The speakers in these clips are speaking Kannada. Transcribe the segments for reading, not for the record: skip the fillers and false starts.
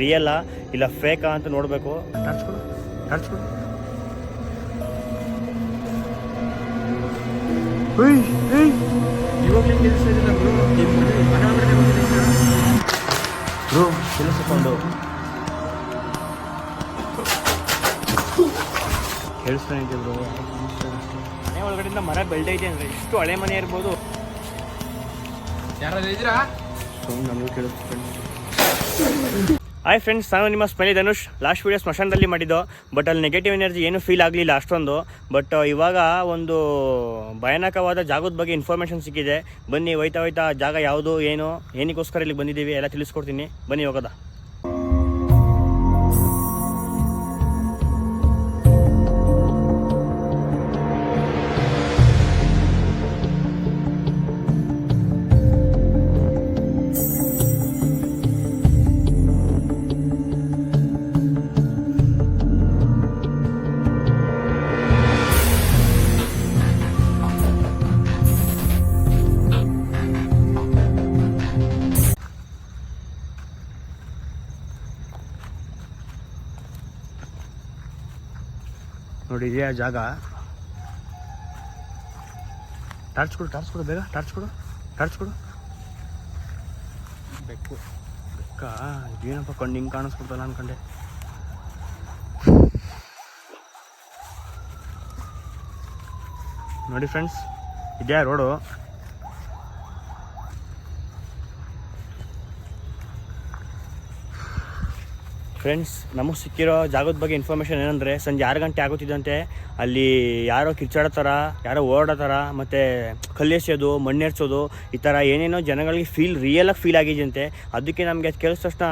ರಿಯಲ್ಲಾ ಇಲ್ಲ ಫೇಕಾ ಅಂತ ನೋಡಬೇಕು. ಟಚ್ಕೊಡು ಇವಾಗಲೇ ಕೇಳಿಸ್ತಾ ಬ್ರೋ ಕೇಳಿಸ್ಕೊಂಡು ಕೇಳಿಸ್ತಾ ಇದೆ ಬ್ರೋ. ಮನೆ ಒಳಗಡೆಯಿಂದ ಮರ ಬೆಳೆದೈತೆ ಅಂದರೆ ಎಷ್ಟು ಹಳೆ ಮನೆ ಇರ್ಬೋದು. ಯಾರಾದ್ರೂ ಇದ್ದೀರಾ? ನಮಗೂ ಕೇಳಿಸ್ಕೊಂಡು. ಹಾಯ್ ಫ್ರೆಂಡ್ಸ್, ನಾನು ನಿಮ್ಮ ಸ್ಮೈಲಿ ಧನುಷ್. ಲಾಸ್ಟ್ ವೀಡಿಯೋ ಸ್ಮಶಾನದಲ್ಲಿ ಮಾಡಿದ್ದು, ಬಟ್ ಅಲ್ಲಿ ನೆಗೆಟಿವ್ ಎನರ್ಜಿ ಏನೂ ಫೀಲ್ ಆಗಲಿಲ್ಲ ಅಷ್ಟೊಂದು. ಬಟ್ ಇವಾಗ ಒಂದು ಭಯಾನಕವಾದ ಜಾಗದ ಬಗ್ಗೆ ಇನ್ಫಾರ್ಮೇಷನ್ ಸಿಕ್ಕಿದೆ. ಬನ್ನಿ ಹೋಯ್ತಾ ಜಾಗ ಯಾವುದು ಏನು ಏನಕ್ಕೋಸ್ಕರ ಇಲ್ಲಿಗೆ ಬಂದಿದ್ದೀವಿ ಎಲ್ಲ ತಿಳಿಸ್ಕೊಡ್ತೀನಿ. ಬನ್ನಿ ಹೋಗೋದ. ನೋಡಿ ಇದೆಯಾ ಜಾಗ. ಟಾರ್ಚ್ ಕೊಡು ಬೇಗ. ಟಾರ್ಚ್ ಕೊಡು. ಬೆಕ್ಕು ಬೆಕ್ಕ ಏನಪ್ಪ ಕಣ್ಣು ಹಿಂಗೆ ಕಾಣಿಸ್ಕೊಡ್ತಲ್ಲ ಅನ್ಕೊಂಡೆ. ನೋಡಿ ಫ್ರೆಂಡ್ಸ್, ಇದೆಯಾ ರೋಡು. ಫ್ರೆಂಡ್ಸ್, ನಮಗೆ ಸಿಕ್ಕಿರೋ ಜಾಗದ ಬಗ್ಗೆ ಇನ್ಫಾರ್ಮೇಷನ್ ಏನಂದರೆ, ಸಂಜೆ 6 ಗಂಟೆ ಆಗುತ್ತಿದ್ದಂತೆ ಅಲ್ಲಿ ಯಾರೋ ಕಿರ್ಚಾಡೋ ಥರ, ಯಾರೋ ಓಡೋ ಥರ, ಮತ್ತು ಕಲ್ಲೆಸೆಯೋದು, ಮಣ್ಣೆರ್ಚೋದು, ಈ ಥರ ಏನೇನೋ ಜನಗಳಿಗೆ ರಿಯಲಾಗಿ ಫೀಲ್ ಆಗಿದೆಯಂತೆ. ಅದಕ್ಕೆ ನಮಗೆ ಅದು ಕೇಳಿದ ತಕ್ಷಣ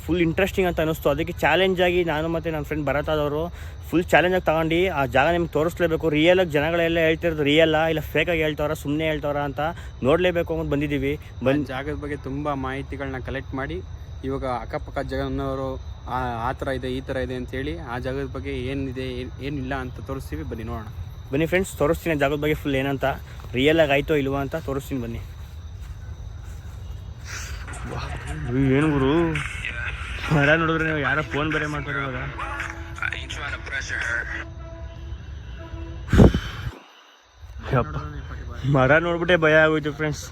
ಫುಲ್ ಇಂಟ್ರೆಸ್ಟಿಂಗ್ ಅಂತ ಅನ್ನಿಸ್ತು. ಅದಕ್ಕೆ ಚಾಲೆಂಜಾಗಿ ನಾನು ಮತ್ತು ನನ್ನ ಫ್ರೆಂಡ್ ಭರತಾದವರು ಫುಲ್ ಚಾಲೆಂಜಾಗಿ ತಗೊಂಡು ಆ ಜಾಗ ನಿಮ್ಗೆ ತೋರಿಸ್ಲೇಬೇಕು. ರಿಯಲಾಗಿ ಜನಗಳೆಲ್ಲ ಹೇಳ್ತಿರೋದು ರಿಯಲ್ಲ ಇಲ್ಲ ಫೇಕಾಗಿ ಹೇಳ್ತಾವ್ರ, ಸುಮ್ಮನೆ ಹೇಳ್ತಾವ್ರ ಅಂತ ನೋಡಲೇಬೇಕು ಅಂತ ಬಂದಿದ್ದೀವಿ. ಜಾಗದ ಬಗ್ಗೆ ತುಂಬ ಮಾಹಿತಿಗಳನ್ನ ಕಲೆಕ್ಟ್ ಮಾಡಿ ಇವಾಗ ಅಕ್ಕಪಕ್ಕ ಜಗನ್ನವರು ಆ ಥರ ಇದೆ ಈ ಥರ ಇದೆ ಅಂತೇಳಿ ಆ ಜಾಗದ ಬಗ್ಗೆ ಏನಿದೆ ಏನಿಲ್ಲ ಅಂತ ತೋರಿಸ್ತೀವಿ. ಬನ್ನಿ ನೋಡೋಣ. ಬನ್ನಿ ಫ್ರೆಂಡ್ಸ್, ತೋರಿಸ್ತೀನಿ ಜಾಗದ ಬಗ್ಗೆ ಫುಲ್ ಏನಂತ, ರಿಯಲಾಗಿ ಆಯಿತೋ ಇಲ್ವಾ ಅಂತ ತೋರಿಸ್ತೀನಿ. ಬನ್ನಿ. ಏನು ಗುರು ಮರ ನೋಡಿದ್ರೆ ನೀವು ಯಾರೋ ಫೋನ್ ಬೇರೆ ಮಾಡ್ತಾರೆ ಇವಾಗ. ಮರ ನೋಡ್ಬಿಟ್ಟೆ ಭಯ ಆಗೋಯ್ತು ಫ್ರೆಂಡ್ಸ್.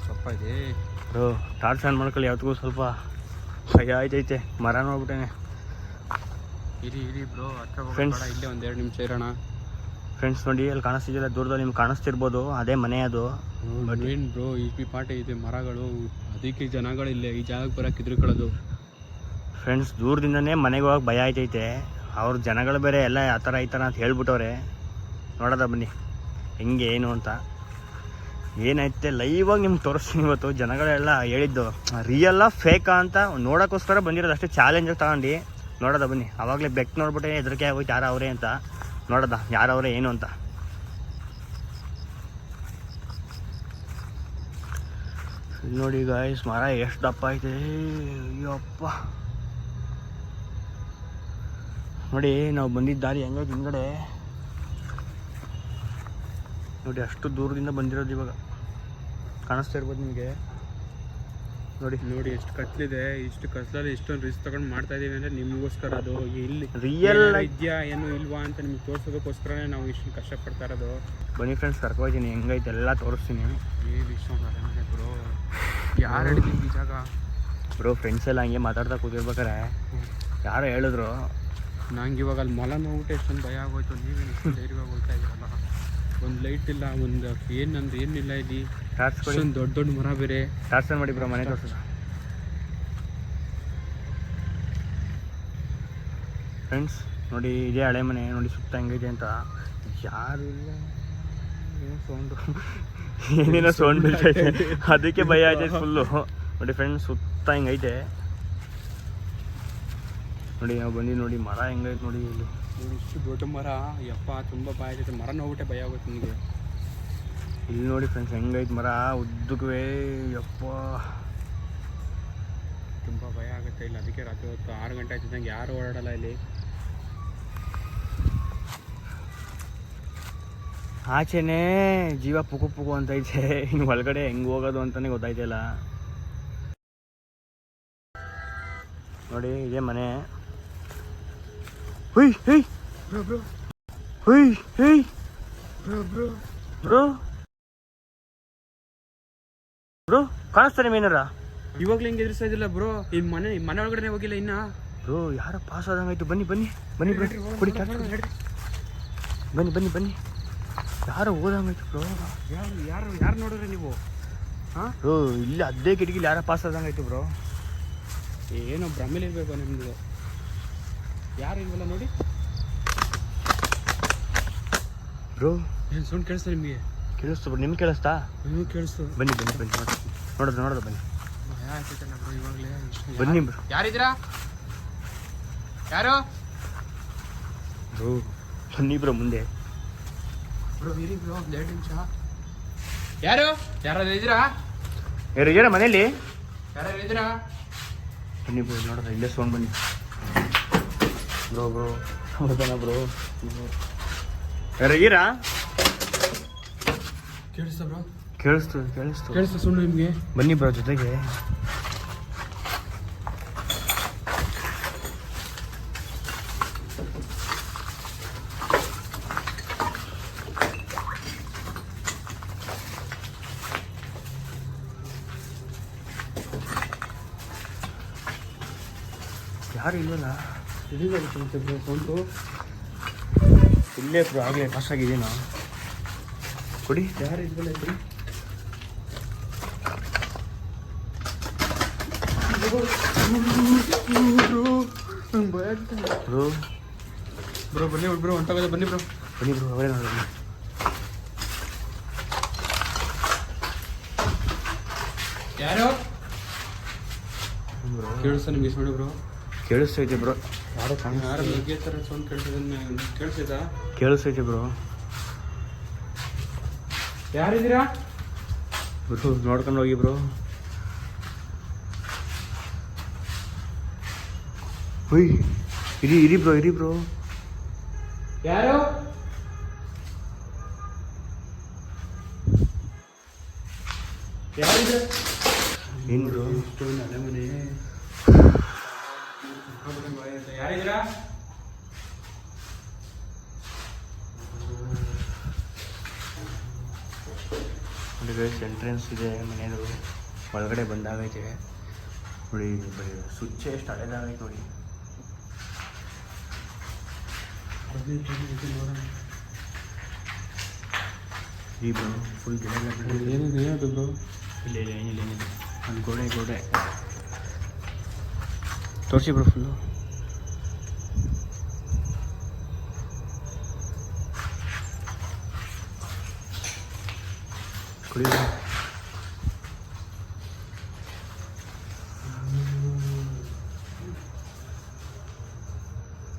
ಸೊಪ್ಪ ಇದೆ ಬ್ರೋ, ಟಾರ್ಚ್ ಆನ್ ಮಾಡ್ಕೊಳ್ಳಿ. ಯಾವತ್ತಿಗೂ ಸ್ವಲ್ಪ ಭಯ ಆಯ್ತೈತೆ ಮರ ನೋಡ್ಬಿಟ್ಟೇನೆ. ಇರಿ ಬ್ರೋ, ಫ್ರೆಂಡ್ಸ್ ಇಲ್ಲೇ ಒಂದು 2 ನಿಮಿಷ ಇರೋಣ. ಫ್ರೆಂಡ್ಸ್ ನೋಡಿ, ಅಲ್ಲಿ ಕಾಣಿಸ್ತಿದ್ದಿಲ್ಲ ದೂರದಲ್ಲಿ ನಿಮ್ಗೆ ಕಾಣಿಸ್ತಿರ್ಬೋದು, ಅದೇ ಮನೆ ಅದು. ಬಟ್ ಏನು ಬ್ರೋ, ಈ ಪಾಠ ಇದೆ ಮರಗಳು, ಅದಕ್ಕೆ ಜನಗಳಿಲ್ಲ ಈ ಜಾಗಕ್ಕೆ ಬರೋಕೆ ಹೆದರ್ಕೊಳ್ಳೋದು. ಫ್ರೆಂಡ್ಸ್, ದೂರದಿಂದನೇ ಮನೆಗೆ ಹೋಗಕ್ಕೆ ಭಯ ಆಯ್ತೈತೆ. ಅವ್ರ ಜನಗಳು ಬೇರೆ ಎಲ್ಲ ಆ ಥರ ಈ ಥರ ಅಂತ ಹೇಳ್ಬಿಟ್ಟವ್ರೆ. ನೋಡೋದ ಬನ್ನಿ ಹೆಂಗೆ ಏನು ಅಂತ. ಏನೈತೆ ಲೈವಾಗಿ ನಿಮ್ಗೆ ತೋರಿಸ್ತೀನಿ ಇವತ್ತು. ಜನಗಳೆಲ್ಲ ಹೇಳಿದ್ದು ರಿಯಲ್ಲ ಫೇಕಾ ಅಂತ ನೋಡೋಕ್ಕೋಸ್ಕರ ಬಂದಿರೋದು ಅಷ್ಟೇ. ಚಾಲೆಂಜಾಗಿ ತಗೊಂಡು ನೋಡೋದ ಬನ್ನಿ. ಆವಾಗಲೇ ಬೆಕ್ಕು ನೋಡ್ಬಿಟ್ಟೆ ಹೆದರಿಕೆ ಆಗೋಯ್ತು ಯಾರು ಅವರೇ ಅಂತ. ನೋಡೋದ ಯಾರವರೇ ಏನು ಅಂತ. ನೋಡಿ ಗಾಯ್ಸ್, ಮರ ಎಷ್ಟು ದಪ್ಪ ಐತೆ. ಅಯ್ಯಪ್ಪ ನೋಡಿ, ನಾವು ಬಂದಿದ್ದ ದಾರಿ ಹೆಂಗೈತೆ ಹಿಂದ್ಗಡೆ ನೋಡಿ. ಅಷ್ಟು ದೂರದಿಂದ ಬಂದಿರೋದು. ಇವಾಗ ಕಾಣಿಸ್ತಾ ಇರ್ಬೋದು ನಿಮಗೆ. ನೋಡಿ ಎಷ್ಟು ಕತ್ಲಿದೆ. ಇಷ್ಟು ಕತ್ಲಲ್ಲಿ ಇಷ್ಟೊಂದು ರಿಸ್ಕ್ ತಗೊಂಡು ಮಾಡ್ತಾ ಇದೀವಿ ಅಂದರೆ ನಿಮಗೋಸ್ಕರ. ಅದು ಇಲ್ಲಿ ರಿಯಲ್ ಇದೆಯಾ ಏನು ಇಲ್ವಾ ಅಂತ ನಿಮ್ಗೆ ತೋರಿಸೋದಕ್ಕೋಸ್ಕರನೇ ನಾವು ಇಷ್ಟು ಕಷ್ಟಪಡ್ತಾ ಇರೋದು. ಬನ್ನಿ ಫ್ರೆಂಡ್ಸ್, ಕರ್ಕೋತೀನಿ ಹೆಂಗೈತೆ ಎಲ್ಲ ತೋರಿಸ್ತೀನಿ. ಬ್ರೋ, ಯಾರು ಹೇಳಿದ್ವಿ ಈ ಜಾಗ? ಬ್ರೋ, ಫ್ರೆಂಡ್ಸ್ ಎಲ್ಲ ಹಂಗೆ ಮಾತಾಡ್ತಾ ಕೂತಿರ್ಬೇಕಾರೆ ಯಾರೋ ಹೇಳಿದ್ರು. ನಂಗೆ ಇವಾಗ ಅಲ್ಲಿ ಮೊಲ ನೋಡ್ಬಿಟ್ಟು ಎಷ್ಟೊಂದು ಭಯ ಆಗೋಯ್ತು. ನೀವೇನು ಇಷ್ಟು ಧೈರ್ಯವಾಗಿ ಹೋಗ್ತಾ ಇದ್ದೀರಲ್ಲ. ಒಂದು ಲೈಟ್ ಇಲ್ಲ, ಒಂದು ಏನಂದ್ರೆ ಏನಿಲ್ಲ. ಇಲ್ಲಿ ಅಷ್ಟೊಂದು ದೊಡ್ಡ ಮರ ಬೇರೆ. ಟಾರ್ಚ್ ಮಾಡಿ ಬ್ರೋ, ಮನೆ ತೋರಿಸೋದು. ಫ್ರೆಂಡ್ಸ್ ನೋಡಿ, ಇದೇ ಹಳೆ ಮನೆ ನೋಡಿ, ಸುತ್ತ ಹೆಂಗೈತೆ ಅಂತ. ಯಾರು ಇಲ್ಲ, ಏನು ಸೌಂಡು ಏನೇನೋ ಸೌಂಡ್ ಬೀಳ್ತೈತೆ, ಅದಕ್ಕೆ ಭಯ ಆಯ್ತೈತೆ ಫುಲ್ಲು. ನೋಡಿ ಫ್ರೆಂಡ್ಸ್, ಸುತ್ತ ಹಿಂಗೈತೆ ನೋಡಿ. ನಾವು ಬಂದು ನೋಡಿ ಮರ ಹೆಂಗೈತೆ ನೋಡಿ. ಇಲ್ಲಿ ಇಷ್ಟು ದೊಡ್ಡ ಮರ, ಯಪ್ಪ ತುಂಬ ಭಯ ಆಯ್ತೈತೆ. ಮರ ನೋಡ್ಬಿಟ್ಟೆ ಭಯ ಆಗುತ್ತೆ ನಿಮಗೆ. ಇಲ್ಲಿ ನೋಡಿ ಫ್ರೆಂಡ್ಸ್, ಹೆಂಗೈತೆ ಮರ ಉದ್ದಕ್ಕೂ. ಯಪ್ಪ ತುಂಬ ಭಯ ಆಗುತ್ತೆ ಇಲ್ಲಿ. ಅದಕ್ಕೆ ರಾತ್ರಿ ಹೊತ್ತು 6 ಗಂಟೆ ಆಯ್ತಿದ್ದಂಗೆ ಯಾರು ಓಡಾಡಲ್ಲ ಇಲ್ಲಿ. ಆಚೆನೇ ಜೀವ ಪುಕು ಪುಕು ಅಂತೈತೆ. ಇನ್ನು ಒಳಗಡೆ ಹೆಂಗೆ ಹೋಗೋದು ಅಂತಲೇ ಗೊತ್ತಾಯ್ತಿಲ್ಲ. ನೋಡಿ ಇದೇ ಮನೆ. ಹುಯ್ ಹೇಯ್ ಬ್ರೋ ಹುಯ್ ಹೇಯ್ ಬ್ರೋ ಬ್ರೋ ಬ್ರೋ ಬ್ರೋ ಕಾಣಿಸ್ತಾನೆ ಮೇನಾರ? ಇವಾಗ್ಲೂ ಹಿಂಗೆ ಎದುರಿಸ್ತಾ ಇದ್ದಿಲ್ಲ ಬ್ರೋ. ಈ ಮನೆ ಒಳಗಡೆ ಹೋಗಿಲ್ಲ ಇನ್ನ. ಬ್ರೋ ಯಾರೋ ಪಾಸ್ ಆದಂಗಾಯ್ತು. ಬನ್ನಿ ಬನ್ನಿ ಬನ್ನಿ ಬ್ರೋ, ಕುಡಿ ಬನ್ನಿ ಬನ್ನಿ ಬನ್ನಿ. ಯಾರೋ ಓದಂಗಾಯ್ತು ಬ್ರೋ. ಯಾರು ನೋಡಿದ್ರಿ ನೀವು? ಹಾಂ ಬ್ರೋ ಇಲ್ಲಿ ಅದೇ ಕಿಟಕಿಲಿ ಯಾರೋ ಪಾಸ್ ಆದಂಗಾಯ್ತು ಬ್ರೋ. ಏನೋ ಭ್ರಮೇಲಿ ಇರಬೇಕು ನಿಮ್ಮದು. ಯಾರು ಇಲ್ವಲ್ಲ ನೋಡಿ ಬ್ರೋ. ಏನು ಸೌಂಡ್ ಕೇಳಿಸ್ತಾ ನಿಮಗೆ? ಕೇಳಿಸ್ತು ಬ್ರೋ. ನಿಮ್ಗೆ ಕೇಳಿಸ್ತಾ? ನಿಮಗೆ ಕೇಳಿಸ್ತು. ಬನ್ನಿ ಬನ್ನಿ ಬನ್ನಿ ನೋಡೋದು ಬನ್ನಿ. ಆಯ್ತಲ್ಲ ಬ್ರೋ ಇವಾಗಲೇ. ಬನ್ನಿ ಬ್ರೋ. ಯಾರಿದ್ದೀರಾ? ಯಾರು ಬ್ರೋ ಬನ್ನಿ ಬ್ರೋ ಮುಂದೆ. ಬ್ರೋ ಇರಿ ಬ್ರೋ ಒಂದು 2 ನಿಮಿಷ. ಯಾರಾದ್ರು ಇದ್ದೀರಾ? ಯಾರು ಮನೇಲಿ? ಯಾರು ಇದ್ದೀರಾ? ಬನ್ನಿ ಬ್ರೋ ನೋಡೋದು. ಇಲ್ಲೇ ಸೌಂಡ್ ಬನ್ನಿ ಬ್ರೋ. ಹೌದಾ ಬ್ರೋ? ಯಾರಾಗಿರಾ? ಕೇಳಿಸ್ತಾ ಬ್ರೋ? ಕೇಳಿಸ್ತು ಸೌಂಡ್ ನಿಮಗೆ? ಬನ್ನಿ ಬ್ರೋ ಜೊತೆಗೆ. ಯಾರು ಇಲ್ವಲ್ಲ? ಇಲ್ಲಿಗೆ ಬ್ರೋ ಸೌಂಡು. ಇಲ್ಲೇ ಬ್ರೋ ಆಗಲೇ ಪಾಸ್ ಆಗಿದ್ದೀನಾ? ಕೊಡಿ. ಯಾರು ಇಲ್ವಲ್ಲ ಇದ್ರಿ? ಬ್ರೋ ಬ್ರೋ ಬನ್ನಿ ಬ್ರೋ ಹೊಂಟೋಗೋದು. ಬನ್ನಿ ಬ್ರೋ ಅವರೇ ನೋಡಿ. ಯಾರು? ಬ್ರೋ ಕೇಳಿಸ್ತಾ ನಿಮಗೆ ಸೌಂಡ್ ಬ್ರೋ? ಕೇಳಿಸ್ತೈತೆ ಬ್ರೋ. ಯಾರೋ ಯಾರು ಬಗ್ಗೆ ಥರ ಸೌಂಡ್ ಕೇಳಿಸ್ತಾ? ಕೇಳಿಸ್ತೈತೆ ಬ್ರೋ. ಯಾರಿದ್ದೀರಾ ಬ್ರೋ? ನೋಡ್ಕೊಂಡು ಹೋಗಿ ಬ್ರೋ. ಹುಯ್ ಇರಿ ಬ್ರೋ. ಯಾರು? ಏನು ಬ್ರೋ? ಅಲೆ ಮನೆ. ಯಾರಿದ್ದೀರಾ? ನೋಡಿ ಗೈಸ್, ಎಂಟ್ರೆನ್ಸ್ ಇದೆ ಮನೆಯದು. ಒಳಗಡೆ ಬಂದಾಗೈತೆ ನೋಡಿ. ಸ್ವಿಚ್ ಎಷ್ಟು ಹಳೇದಾಗೈತೆ ನೋಡಿ. ಈ ಬ್ರೋ ಫುಲ್ ಗಿಡ ಏನಿದೆ ಬ್ರೋ? ಇಲ್ಲ ಏನಿಲ್ಲ ಒಂದು ಗೋಡೆ ತೋರಿಸಿ ಬ್ರೋ ಫುಲ್ಲು. ಕುಡಿ.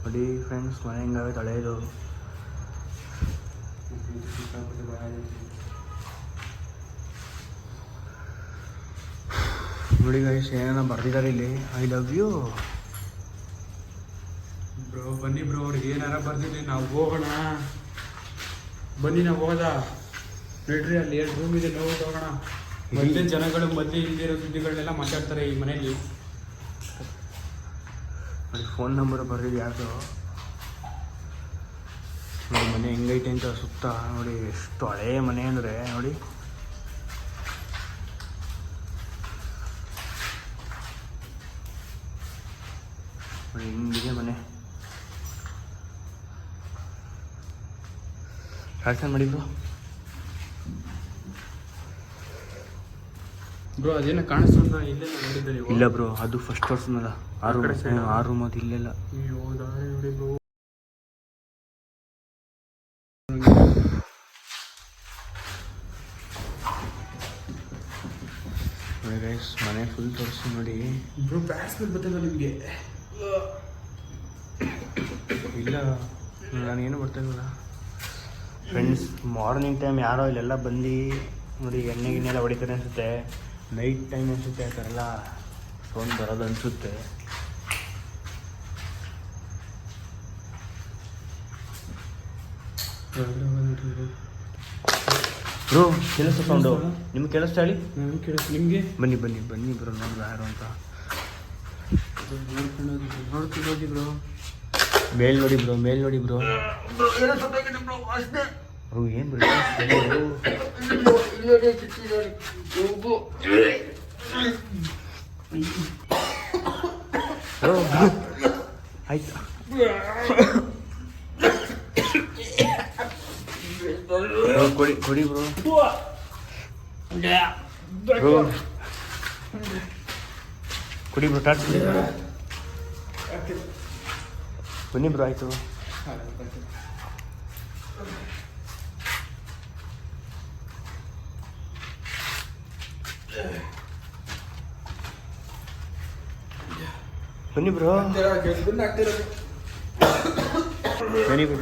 ನೋಡಿ ಫ್ರೆಂಡ್ಸ್, ಮನೆ ಹೆಂಗಾಗೈತೆ ಹಳೇದು. ನೋಡಿ ಗೈಸ್, ಏನೇನೋ ಬರ್ದಿದ್ದಾರೆ ಇಲ್ಲಿ. I love you bro. ಬನ್ನಿ ಬ್ರೋ, ಅವ್ರಿಗೆ ಏನಾರ ಬರ್ದಿದ್ವಿ. ನಾವು ಹೋಗೋಣ ಬನ್ನಿ. ನಾವು ಹೋಗೋದ ನೋಡ್ರಿ, ಅಲ್ಲಿ 2 ರೂಮ್ ಇದೆ. ನಾವು ಹೋಗೋಣ. ಮೊದಲೇ ಜನಗಳು ಇಲ್ದಿರೋ ಸುದ್ದಿಗಳನ್ನೆಲ್ಲ ಮಾತಾಡ್ತಾರೆ ಈ ಮನೆಯಲ್ಲಿ. ನೋಡಿ ಫೋನ್ ನಂಬರ್ ಬರ್ದಿದ್ದು ಯಾರ್ದು ನೋಡಿ. ಮನೆ ಹೆಂಗೈತೆ ಅಂತ ಸುತ್ತ ನೋಡಿ. ಎಷ್ಟು ಹಳೇ ಮನೆ ಅಂದರೆ ನೋಡಿ. ನೋಡಿ ಹಿಂಗಿದೆ ಮನೆ. ಫ್ಯಾಷನ್ ಮಾಡಿ ಬ್ರೋ. ಬ್ರೋ ಅದೇನೋ ಕಾಣಿಸ್ತಾ ಇಲ್ಲೇ ನೋಡಿದ್ದೆ ನೀವು? ಇಲ್ಲ ಬ್ರೋ, ಅದು ಫಸ್ಟ್ ಪರ್ಸನ್ ಅಲ್ಲ. ಆ ರೂಮ್ ಅದು ಇಲ್ಲೆಲ್ಲ. ಅಯ್ಯೋ ನೋಡಿ ಬ್ರೋ. ನೋಡಿ ಗೈಸ್, ಮನೆ ಫುಲ್ ತೋರಿಸಿ ನೋಡಿ ಬ್ರೋ. ಬ್ಯಾಟ್ಸ್ ಬರ್ತಲ್ಲ ನಿಮಗೆ? ಇಲ್ಲ, ನಾನೇನು ಬರ್ತಾಯಿಲ್ಲ ಫ್ರೆಂಡ್ಸ್. ಮಾರ್ನಿಂಗ್ ಟೈಮ್ ಯಾರೋ ಇಲ್ಲೆಲ್ಲ ಬಂದು ನೋಡಿ ಎಣ್ಣೆ ಗಿಣ್ಣೆಲ್ಲ ಹೊಡಿತಾರೆ ಅನಿಸುತ್ತೆ. ನೈಟ್ ಟೈಮ್ ಅನಿಸುತ್ತೆ ಆ ಥರ ಎಲ್ಲ ಸೌಂಡ್ ಬರೋದು ಅನಿಸುತ್ತೆ. ಬ್ರೋ ಕೆಲಸ ಸೌಂಡು ನಿಮ್ಗೆ ಕೇಳಿಸ್ತಾ ಹೇಳಿ? ಕೇಳಿಸ್ ನಿಮಗೆ? ಬನ್ನಿ ಬನ್ನಿ ಬನ್ನಿ ಬ್ರೋ, ನೋಡಿದ ಯಾರು ಅಂತ. ನೋಡ್ಕೊಂಡು ಹೋಗಿ ಬ್ರೋ. ಮೇಲ್ ನೋಡಿ ಬ್ರೋ, ಮೇಲ್ ನೋಡಿ ಬ್ರೋ. ಅವು ಏನು ಬ್ರೋ ಆಯ್ತು. ಕೊಡಿ ಕೊಡಿ ಬ್ರೋ. ಬ್ರೋ ಕುಡಿ ಬ್ರೋ, ಟಾಟ್ ಬನ್ನಿ ಬ್ರೋ. ಆಯಿತು ಬನ್ನಿ ಬ್ರೋ. ಬನ್ನಿ ಬ್ರೋ.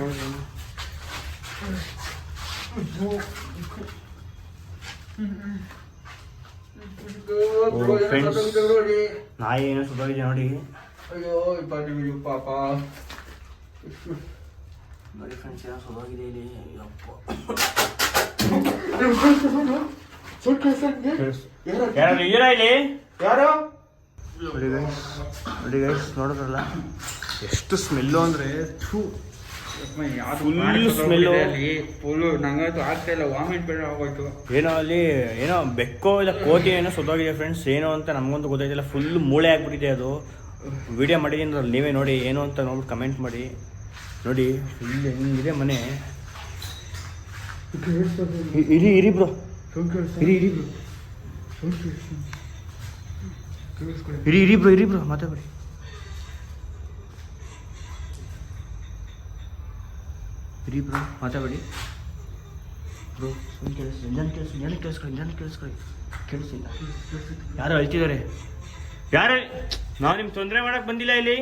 ನಾಯಿ ಏನೋ ಸುತ್ತೋಗಿದೆ ನೋಡಿ. ಅಯ್ಯೋ ಪಾಪ ನೋಡಿ ಫ್ರೆಂಡ್ಸ್, ಏನೋ ಸುತ್ತೋಗಿದೆ ಇಲ್ಲಿ. ಯಾರು ಇದೀರಾ ಇಲ್ಲಿ? ಯಾರು ನೋಡಿ ಗೈಸ್, ನೋಡಿದ್ರಲ್ಲ ಎಷ್ಟು ಸ್ಮೆಲ್ಲು ಅಂದರೆ ಸ್ಮೆಲ್ಲು. ನಂಗಂತೂ ಆಗ್ತಾ ಇಲ್ಲ, ವಾಮಿಟ್ ಬೇಡ ಆಗೋಯ್ತು. ಏನೋ ಅಲ್ಲಿ ಏನೋ ಬೆಕ್ಕೋ ಇಲ್ಲ ಕೋತಿ ಏನೋ ಸುತ್ತೋಗಿದೆ ಫ್ರೆಂಡ್ಸ್. ಏನೋ ಅಂತ ನಮಗಂತೂ ಗೊತ್ತಾಯ್ತಿಲ್ಲ. ಫುಲ್ ಮೂಳೆ ಆಗ್ಬಿಟ್ಟಿದೆ ಅದು. ವಿಡಿಯೋ ಮಾಡಿದ್ದೀನಿ, ನೀವೇ ನೋಡಿ ಏನು ಅಂತ ನೋಡ್ಬಿಟ್ಟು ಕಮೆಂಟ್ ಮಾಡಿ. ನೋಡಿ ಫುಲ್ ಹೆಂಗಿದೆ ಮನೆ. ಇರಿ ಬ್ರೋ, ಇರಿ ಬ್ರೋ ಮಾತಾಡಿ. ಇರಿ ಬ್ರೋ ಮಾತಾಡಿ ಬ್ರೋ. ಕೇಳಿಸಿಲ್ಲ. ಯಾರು ಅಳ್ತಿದ್ದಾರೆ? ಯಾರು? ನಾವು ನಿಮ್ಗೆ ತೊಂದರೆ ಮಾಡಕ್ ಬಂದಿಲ್ಲ ಇಲ್ಲಿ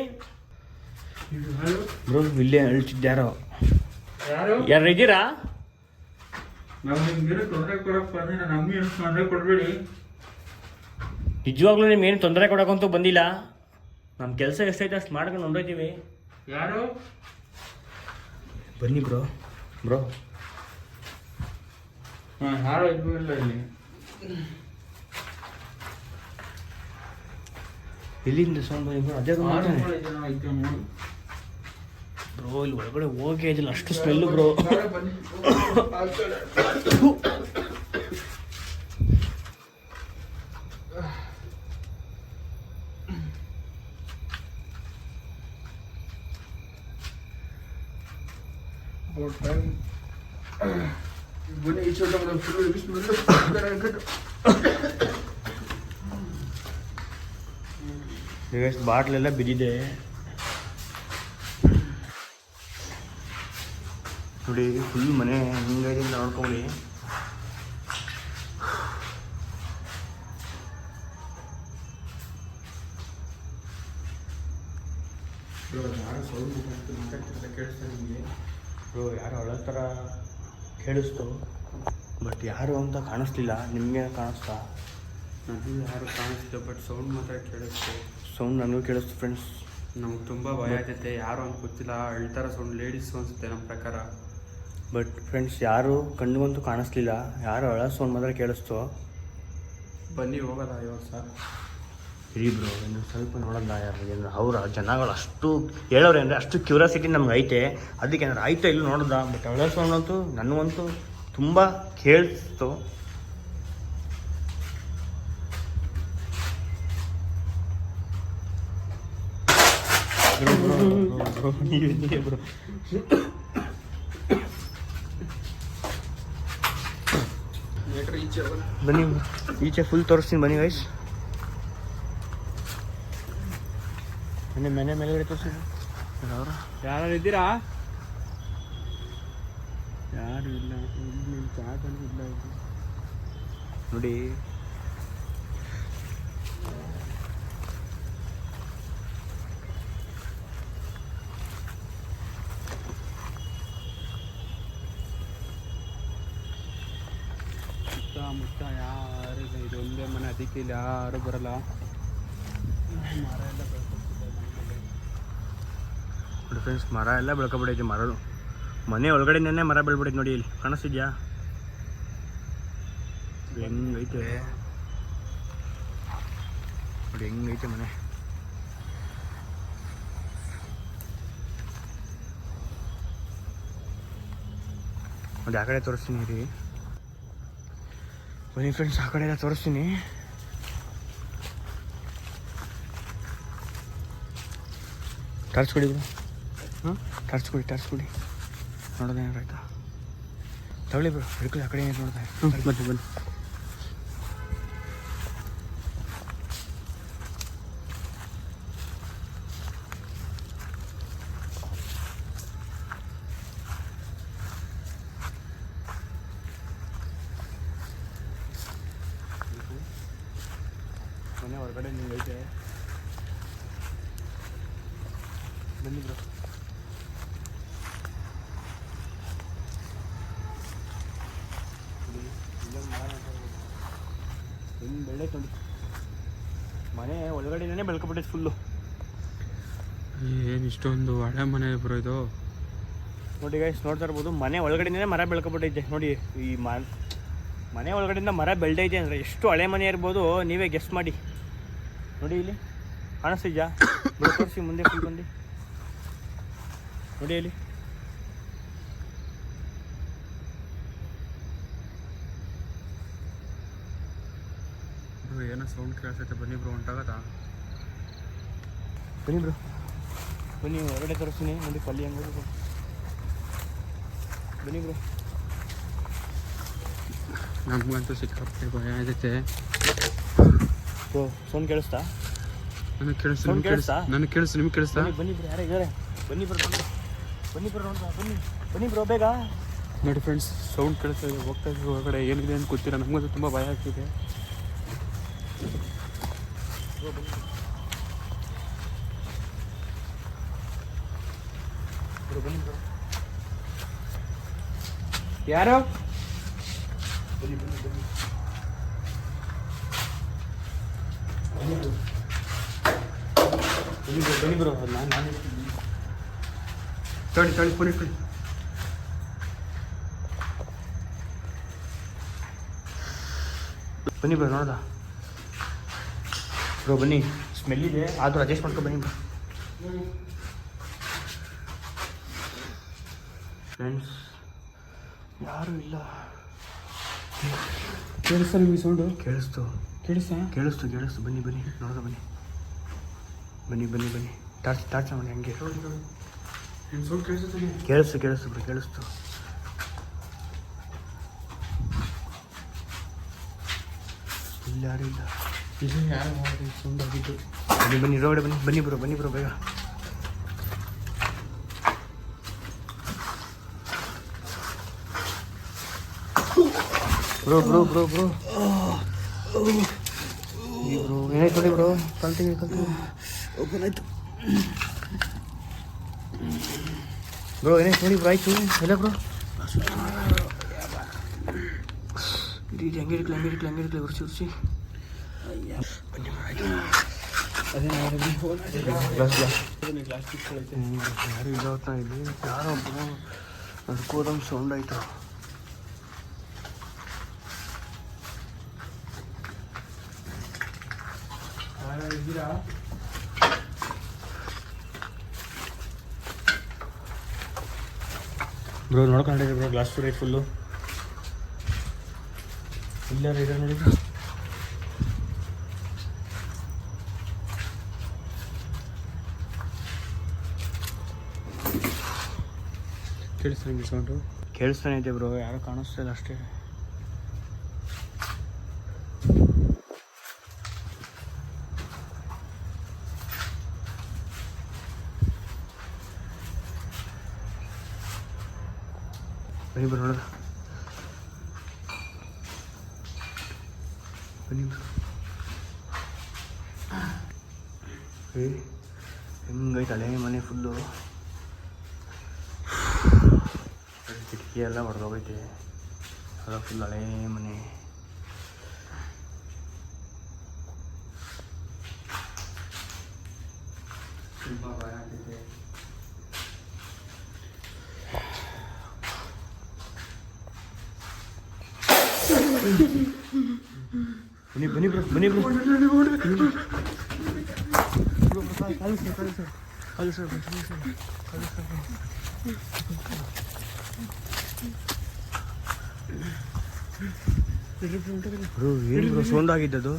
ಬ್ರೋ. ಇಲ್ಲೇ ಅಳ್ತಿದ್ಯಾರೋ? ಯಾರು ಇದ್ದೀರಾ? ನಾವು ನಿಮ್ಗೆ ತೊಂದರೆ ಕೊಡಕ್ ಬಂದಿಲ್ಲ, ನಮ್ಗೆ ಏನು ತೊಂದರೆ ಕೊಡ್ಬೇಡಿ. ನಿಜವಾಗ್ಲೂ ನಿಮ್ಗೆ ಏನು ತೊಂದರೆ ಕೊಡೋಕ್ಕಂತೂ ಬಂದಿಲ್ಲ. ನಮ್ಮ ಕೆಲಸ ಎಷ್ಟೈತೆ ಅಷ್ಟು ಮಾಡ್ಕೊಂಡು ಹೊಂದೋಯ್ತೀವಿ. ಯಾರು? ಬನ್ನಿ ಬ್ರೋ. ಬ್ರೋ ಯಾರು ಇದ್ರೂ ಇಲ್ಲ ಇಲ್ಲಿ. ಎಲ್ಲಿಂದ ಸೌಂಡ್ ಬನ್ನಿ ಬ್ರೋ. ಅದೇ ಬ್ರೋ, ಇಲ್ಲಿ ಒಳಗಡೆ ಹೋಗೇ ಇದಿಲ್ಲ, ಅಷ್ಟು ಸ್ಮೆಲ್ಲು ಬ್ರೋ. ಬಾಟ್ಲೆಲ್ಲ ಬಿದ್ದಿದೆ ನೋಡಿ. ಫುಲ್ ಮನೆ ಹಿಂಗಾಗಿ ನೋಡ್ಕೊಳ್ಳಿ. ಯಾರು ಸೌಂಡ್ ಕೇಳಿಸ್ತಾ ನಿಮಗೆ? ಬ್ರೋ ಯಾರು ಅಳೋ ಥರ ಕೇಳಿಸ್ತು, ಬಟ್ ಯಾರು ಅಂತ ಕಾಣಿಸ್ಲಿಲ್ಲ. ನಿಮಗೆ ಕಾಣಿಸ್ತಾ? ನನಗೂ ಯಾರು ಕಾಣಿಸ್ತಿಲ್ಲ, ಬಟ್ ಸೌಂಡ್ ಮಾತ್ರ ಕೇಳಿಸ್ತು. ಸೌಂಡ್ ನನಗೂ ಕೇಳಿಸ್ತು ಫ್ರೆಂಡ್ಸ್. ನಮ್ಗೆ ತುಂಬ ಭಯ ಆಗ್ತೈತೆ. ಯಾರು ಅಂತ ಗೊತ್ತಿಲ್ಲ, ಅಳ್ತಾರ ಸೌಂಡ್ ಲೇಡೀಸು ಅನಿಸುತ್ತೆ ನಮ್ಮ ಪ್ರಕಾರ. ಬಟ್ ಫ್ರೆಂಡ್ಸ್, ಯಾರು ಕಣ್ಣಿಗಂತೂ ಕಾಣಿಸ್ಲಿಲ್ಲ. ಯಾರು ಅಳೋ ಸೌಂಡ್ ಮಾತ್ರ ಕೇಳಿಸ್ತು. ಬನ್ನಿ ಹೋಗೋದ ಇವಾಗ ಸರ್. ಇರಿ ಬ್ರೋ, ಇನ್ನು ಸ್ವಲ್ಪ ನೋಡೋಣ ಯಾರು ಅವರ ಜನಗಳು ಅಷ್ಟು ಹೇಳೋರೆ ಅಂದರೆ ಅಷ್ಟು ಕ್ಯೂರಿಯಾಸಿಟಿ ನಮ್ಗೆ ಐತೆ. ಅದಕ್ಕೆ ಏನಾರು ಆಯ್ತಾ ಇಲ್ಲ ನೋಡ್ದ. ಬಟ್ ಅಳೋ ಸೌಂಡ್ ಅಂತೂ ನನಗಂತೂ ತುಂಬ ಕೇಳಿಸ್ತು. ಬ್ರೋ ಬನ್ನಿ, ಈಚೆ ಫುಲ್ ತೋರಿಸ್ತೀನಿ ಬನ್ನಿ ಗೈಸ್. ಮನೆ ಮೇಲ್ಗಡೆ ತೋರಿಸಿ. ಅವರು ಯಾರು ಇದ್ದೀರಾ? ಯಾರು ಇಲ್ಲ ಇಲ್ಲ ನೋಡಿ. ಸುತ್ತಮುತ್ತ ಯಾರು ಇಲ್ಲ, ಇದೊಂದೇ ಮನೆ, ಅದಕ್ಕೆ ಇಲ್ಲಿ ಯಾರು ಬರಲ್ಲ. ಮರ ಎಲ್ಲ ನೋಡಿ ಫ್ರೆಂಡ್ಸ್, ಮರ ಎಲ್ಲ ಬೆಳ್ಕೊಬಿಡೈತೆ. ಮರ ಮನೆ ಒಳಗಡೆನೇ ಮರ ಬೆಳ್ಬಿಡೈತೆ ನೋಡಿ. ಇಲ್ಲಿ ಕಾಣಿಸ್ತಿದ್ಯಾ ಹೆಂಗೈತೆ ನೋಡಿ, ಹೆಂಗೈತೆ ಮನೆ. ಒಂದು ಆ ಕಡೆ ತೋರಿಸ್ತೀನಿ ರೀ. ಬನ್ನಿ ಫ್ರೆಂಡ್ಸ್, ಆ ಕಡೆ ಎಲ್ಲ ತೋರಿಸ್ತೀನಿ. ಟಾರ್ಚ್ ಕೊಡಿ ಬ್ರೋ. ಹಾಂ, ಟಾರ್ಚ್ ಕೊಡಿ ನೋಡೋದೇನಾರು ಆಯ್ತಾ? ತಗೊಳ್ಳಿ ಬ್ರೋ, ಹಿಡ್ಕೊಳ್ಳಿ. ಆ ಕಡೆ ಏನು ನೋಡ್ದೆ? ಬನ್ನಿ. ಮನೆ ಹೊರಗಡೆ ನಿಂಗೆ ಐತೆ. ಬನ್ನಿ ಬ್ರೋ. ಹೆಂಗೆ ಬೆಳ್ಳೆ ತೊಳಿ ಮನೆ ಒಳಗಡೆನೇ ಬೆಳ್ಕೊಬಿಟ್ಟೈತೆ ಫುಲ್ಲು. ಏನು ಇಷ್ಟೊಂದು ಹಳೆ ಮನೆ ಬ್ರೋ ಇದು. ನೋಡಿ ಗೈಸ್, ನೋಡ್ತಾ ಇರ್ಬೋದು, ಮನೆ ಒಳಗಡೆನೇ ಮರ ಬೆಳ್ಕೊಬಿಟ್ಟೈತೆ ನೋಡಿ. ಈ ಮನೆ ಒಳಗಡೆಯಿಂದ ಮರ ಬೆಳ್ದೈತೆ ಅಂದರೆ ಎಷ್ಟು ಹಳೆ ಮನೆ ಇರ್ಬೋದು ನೀವೇ ಗೆಸ್ ಮಾಡಿ. ನೋಡಿ ಇಲ್ಲಿ ಕಾಣಿಸ್ತಿದ್ಯಾ? ತೋರಿಸಿ ಮುಂದೆ ಫುಲ್ ಬಂದು ನೋಡಿ ಇಲ್ಲಿ. ಏನೋ ಸೌಂಡ್ ಕೇಳಿಸೈತೆ. ಬನ್ನಿ ಬ್ರೋ, ಹೊಂಟಾಗತ್ತಾ? ಬನ್ನಿ ಹೊರಗಡೆ ತೋರಿಸ್ತೀನಿ. ನೋಡಿ ಕಲ್ಲಿ ಹೆಂಗೋದು. ಬನ್ನಿ ಬ್ರೋ. ನಮಗಂತೂ ಸಿಕ್ಕಾಪಟ್ಟೆ ಭಯ ಆಗೈತೆ. ಬ್ರೋ ಸೌಂಡ್ ಕೇಳಿಸ್ತಾ? ನನಗೆ ಕೇಳಿಸ್ತು. ಸೌಂಡ್ ಕೇಳಿಸ್ತಾ? ನನಗೆ ಕೇಳಿಸ್ತು. ನಿಮ್ಗೆ ಕೇಳಿಸ್ತಾ? ಬನ್ನಿ ಬ್ರೋ, ಯಾರೇ ಇದ್ದಾರೆ? ಬನ್ನಿ ಬ್ರೋ ನೋಡ್ತಾ. ಬನ್ನಿ ಬ್ರೋ ಬೇಗ. ನೋಡಿ ಫ್ರೆಂಡ್ಸ್, ಸೌಂಡ್ ಕೇಳಿಸ್ತಾ ಇದೆ. ಹೋಗ್ತಾ ಇದ್ದೀವಿ ಹೊರಗಡೆ. ಏನಿದೆ ಅಂತ ಗೊತ್ತಿಲ್ಲ. ನಮಗಂತೂ ತುಂಬ ಭಯ ಆಗ್ತಿದೆ. ಬನ್ನಿ ಬ್ರೋ. ಯಾರು? ಬನ್ನಿ ಬ್ರೋ. ನಾನು ತಳಿ ಫೋನ್ ಇಟ್ಕೊಳ್ಳಿ. ಬನ್ನಿ ಬ್ರೋ, ನೋಡ್ದ ಬ್ರೋ? ಬನ್ನಿ, ಸ್ಮೆಲ್ ಇದೆ, ಆದರೂ ಅಡ್ಜಸ್ಟ್ ಮಾಡ್ಕೊ ಬನ್ನಿ ಬ್ರೋ. ಫ್ರೆಂಡ್ಸ್, ಯಾರೂ ಇಲ್ಲ. ಕೇಳಿಸ್ತಾ ನಿಮಗೆ ಸೌಂಡು? ಕೇಳಿಸ್ತು. ಬನ್ನಿ ನೋಡ್ದ. ಬನ್ನಿ ಟಾರ್ಚ್ ಮಾಡಿ ಹಂಗೆ. ನಿಮ್ಮ ಸೌಂಡ್ ಕೇಳಿಸುತ್ತೆ? ಕೇಳಿಸ್ತು ಬ್ರೋ, ಕೇಳಿಸ್ತು. ಇಲ್ಲಿ ಯಾರೂ ಇಲ್ಲ. ಇಲ್ಲಿ ಯಾರು ಸೌಂಡ್ ಆಗಿದ್ದು? ಬನ್ನಿ ರೋಡ್ ಬನ್ನಿ ಬ್ರೋ ಬೇಗ. ಬ್ರೋ ಏನಾಯ್ತು ನೋಡಿ ಬ್ರೋ? ಕಲ್ತೀವಿ ಓಪನ್ ಆಯ್ತು ಬ್ರೋ. ಏನಾಯ್ತು ನೋಡಿ ಬ್ರೋ? ಆಯ್ತು ಎಲ್ಲ ಬ್ರೋ. ಇದು ಹಂಗೆ ಇರ್ಲಿ ಉರ್ಸಿ. ಬನ್ನಿ ಬ್ರೋ, ಆಯ್ತು. ಯಾರು ಇಲ್ಲ ಹೊತ್ತ ಇಲ್ಲಿ. ಯಾರೋ ಒಬ್ಬರು ನಡ್ಕೋದಂಗೆ ಸೌಂಡ್ ಆಯಿತು. ಇದ್ದೀರಾ? ಬ್ರೋ ನೋಡ್ಕೊಂಡಿದ್ದೆ ಬ್ರೋ, ಗ್ಲಾಸ್ ಟೂರ್ ಐತೆ ಫುಲ್ಲು. ಇಲ್ಲಾರ ಇದೆ ನೋಡಿದ್ರು. ಕೇಳಿಸ್ತಾ ನಿಮಗೆ ಸೌಂಡು? ಕೇಳಿಸ್ತಾನೆ ಇದೆ ಬ್ರೋ, ಯಾರು ಕಾಣಿಸ್ತಾ ಇಲ್ಲ ಅಷ್ಟೇ. ಬನ್ನಿ ಬ್ರೋ, ನೋಡೋದ. ಬನ್ನಿ ಬ್ರೋ. ಹೆಂಗೈತೆ ಹಳೆ ಮನೆ ಫುಲ್ಲು. ಕಿಟಕಿ ಎಲ್ಲ ಹೊಡೆದೋಗೈತೆ. ಅದ ಫುಲ್ ಹಳೆ ಮನೆ. ತುಂಬ ಭಯ ಆಗ್ತಿದೆ. ಬನ್ನಿ ಬ್ರೋ. ಕಾಲು ಸರ್ ಬ್ರೋ ಏನು ಬ್ರೋ ಸೌಂಡ್ ಆಗಿದ್ದದು?